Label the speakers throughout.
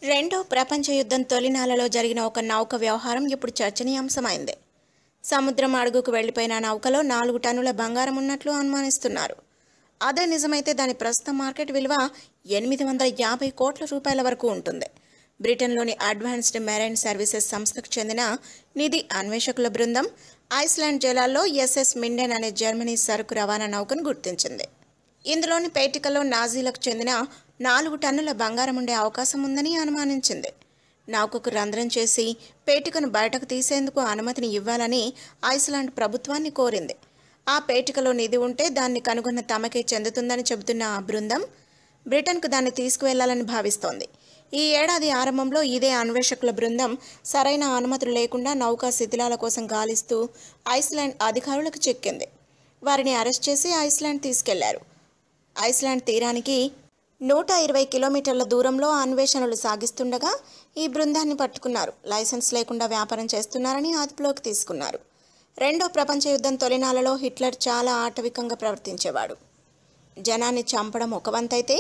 Speaker 1: రెండో ప్రపంచ యుద్ధం తొలినాళ్లలో జరిగిన ఒక నౌక వ్యవహారం ఇప్పుడు చర్చనీయాంశమైంది. సముద్రం అడుగుకు వెళ్లిపోయిన నౌకలో 4 టన్నుల బంగారం ఉన్నట్లు అనుమానిస్తున్నారు. అదే నిజమైతే దాని ప్రస్తుత మార్కెట్ విలువ 850 కోట్ల రూపాయల వరకు ఉంటుంది. బ్రిటన్లోని అడ్వాన్స్డ్ మెరైన్ సర్వీసెస్ సంస్థకు చెందిన నిధి అన్వేషకుల బృందం ఐస్లాండ్ జలాల్లో ఎస్ఎస్ మిండెన్ అనే జర్మనీ సరుకు రవాణా నౌకను గుర్తించింది. ఇందులోని పేటికలో నాజీలకు చెందిన 4 టన్నుల బంగారం ఉండే అవకాశం ఉందని అనుమానించింది. నౌకకు రంధ్రం చేసి పేటికను బయటకు తీసేందుకు అనుమతిని ఇవ్వాలని ఐస్లాండ్ ప్రభుత్వాన్ని కోరింది. ఆ పేటికలో నిధి ఉంటే దాన్ని కనుగొన్న తమకే చెందుతుందని చెబుతున్న ఆ బృందం బ్రిటన్కు దాన్ని తీసుకువెళ్లాలని భావిస్తోంది. ఈ ఏడాది ఆరంభంలో ఇదే అన్వేషకుల బృందం సరైన అనుమతులు లేకుండా నౌకా శిథిలాల కోసం గాలిస్తూ ఐస్లాండ్ అధికారులకు చిక్కింది. వారిని అరెస్ట్ చేసి ఐస్లాండ్ తీసుకెళ్లారు. ఐస్లాండ్ తీరానికి 120 కిలోమీటర్ల దూరంలో అన్వేషణలు సాగిస్తుండగా ఈ బృందాన్ని పట్టుకున్నారు. లైసెన్స్ లేకుండా వ్యాపారం చేస్తున్నారని అదుపులోకి తీసుకున్నారు. రెండో ప్రపంచ యుద్ధం తొలినాళ్లలో హిట్లర్ చాలా ఆటవికంగా ప్రవర్తించేవాడు. జనాన్ని చంపడం ఒక వంతైతే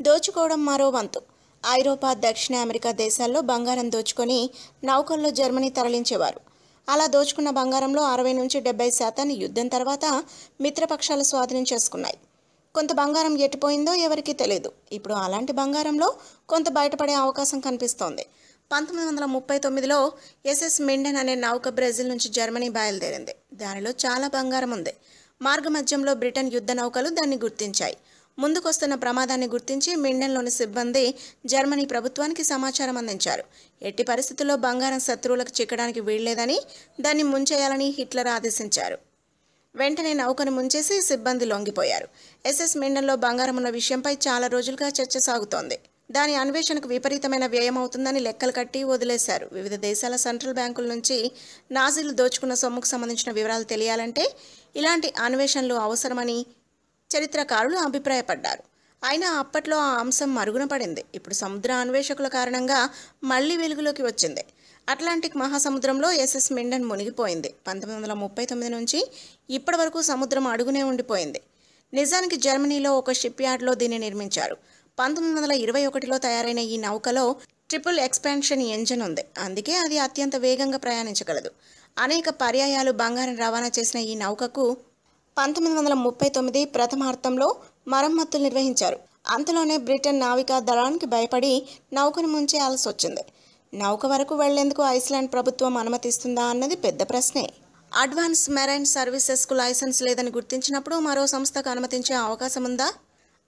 Speaker 1: దోచుకోవడం మరో వంతు. ఐరోపా, దక్షిణ అమెరికా దేశాల్లో బంగారం దోచుకొని నౌకల్లో జర్మనీ తరలించేవారు. అలా దోచుకున్న బంగారంలో 60 నుంచి 70% యుద్ధం తర్వాత మిత్రపక్షాలు స్వాధీనం చేసుకున్నాయి. కొంత బంగారం ఎట్టిపోయిందో ఎవరికీ తెలియదు. ఇప్పుడు అలాంటి బంగారంలో కొంత బయటపడే అవకాశం కనిపిస్తోంది. 1939లో ఎస్ఎస్ మిండెన్ అనే నౌక బ్రెజిల్ నుంచి జర్మనీ బయలుదేరింది. దానిలో చాలా బంగారం ఉంది. మార్గమధ్యంలో బ్రిటన్ యుద్ధ నౌకలు దాన్ని గుర్తించాయి. ముందుకొస్తున్న ప్రమాదాన్ని గుర్తించి మిండెన్లోని సిబ్బంది జర్మనీ ప్రభుత్వానికి సమాచారం అందించారు. ఎట్టి పరిస్థితుల్లో బంగారం శత్రువులకు చిక్కడానికి వీల్లేదని, దాన్ని ముంచేయాలని హిట్లర్ ఆదేశించారు. వెంటనే నౌకను ముంచేసి సిబ్బంది లొంగిపోయారు. ఎస్ఎస్ మిండెన్లో బంగారం ఉన్న విషయంపై చాలా రోజులుగా చర్చ సాగుతోంది. దాని అన్వేషణకు విపరీతమైన వ్యయం అవుతుందని లెక్కలు కట్టి వదిలేశారు. వివిధ దేశాల సెంట్రల్ బ్యాంకుల నుంచి నాజీలు దోచుకున్న సొమ్ముకు సంబంధించిన వివరాలు తెలియాలంటే ఇలాంటి అన్వేషణలు అవసరమని చరిత్రకారులు అభిప్రాయపడ్డారు. అయినా అప్పట్లో ఆ అంశం మరుగున పడింది. ఇప్పుడు సముద్ర అన్వేషకుల కారణంగా మళ్లీ వెలుగులోకి వచ్చింది. అట్లాంటిక్ మహాసముద్రంలో ఎస్ఎస్ మిండెన్ మునిగిపోయింది. 1939 నుంచి ఇప్పటి వరకు సముద్రం అడుగునే ఉండిపోయింది. నిజానికి జర్మనీలో ఒక షిప్ యార్డ్లో దీన్ని నిర్మించారు. 1921లో తయారైన ఈ నౌకలో ట్రిపుల్ ఎక్స్పాన్షన్ ఇంజన్ ఉంది. అందుకే అది అత్యంత వేగంగా ప్రయాణించగలదు. అనేక పర్యాయాలు బంగారం రవాణా చేసిన ఈ నౌకకు 1939 ప్రథమార్థంలో మరమ్మతులు నిర్వహించారు. అంతలోనే బ్రిటన్ నావికా దళానికి భయపడి నౌకను ముంచేయాల్సి వచ్చింది. నౌక వరకు వెళ్లేందుకు ఐస్లాండ్ ప్రభుత్వం అనుమతిస్తుందా అన్నది పెద్ద ప్రశ్నే. అడ్వాన్స్ మెరైన్ సర్వీసెస్కు లైసెన్స్ లేదని గుర్తించినప్పుడు మరో సంస్థకు అనుమతించే అవకాశం ఉందా?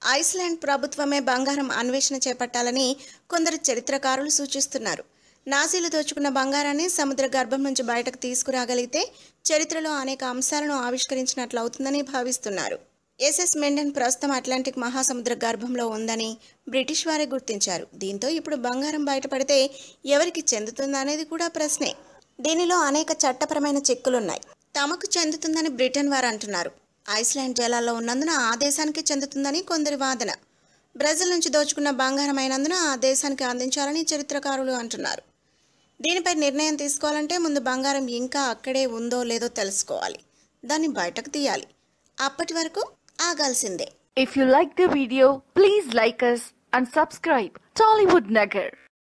Speaker 1: ఐస్లాండ్ ప్రభుత్వమే బంగారం అన్వేషణ చేపట్టాలని కొందరు చరిత్రకారులు సూచిస్తున్నారు. నాజీలు దోచుకున్న బంగారాన్ని సముద్ర గర్భం నుంచి బయటకు తీసుకురాగలిగితే చరిత్రలో అనేక అంశాలను ఆవిష్కరించినట్లు అవుతుందని భావిస్తున్నారు. ఎస్ఎస్ మిండెన్ ప్రస్తుతం అట్లాంటిక్ మహాసముద్ర గర్భంలో ఉందని బ్రిటిష్ వారే గుర్తించారు. దీంతో ఇప్పుడు బంగారం బయటపడితే ఎవరికి చెందుతుందనేది కూడా ప్రశ్నే. దీనిలో అనేక చట్టపరమైన చిక్కులున్నాయి. తమకు చెందుతుందని బ్రిటన్ వారు అంటున్నారు. ఐస్లాండ్ జలాల్లో ఉన్నందున ఆ దేశానికి చెందుతుందని కొందరి వాదన. బ్రెజిల్ నుంచి దోచుకున్న బంగారం అయినందున ఆ దేశానికి అందించాలని చరిత్రకారులు అంటున్నారు. దీనిపై నిర్ణయం తీసుకోవాలంటే ముందు బంగారం ఇంకా అక్కడే ఉందో లేదో తెలుసుకోవాలి. దాన్ని బయటకు తీయాలి. అప్పటి వరకు ఆగాల్సిందే.
Speaker 2: If you like the video, please like us and subscribe Tollywood Nagar.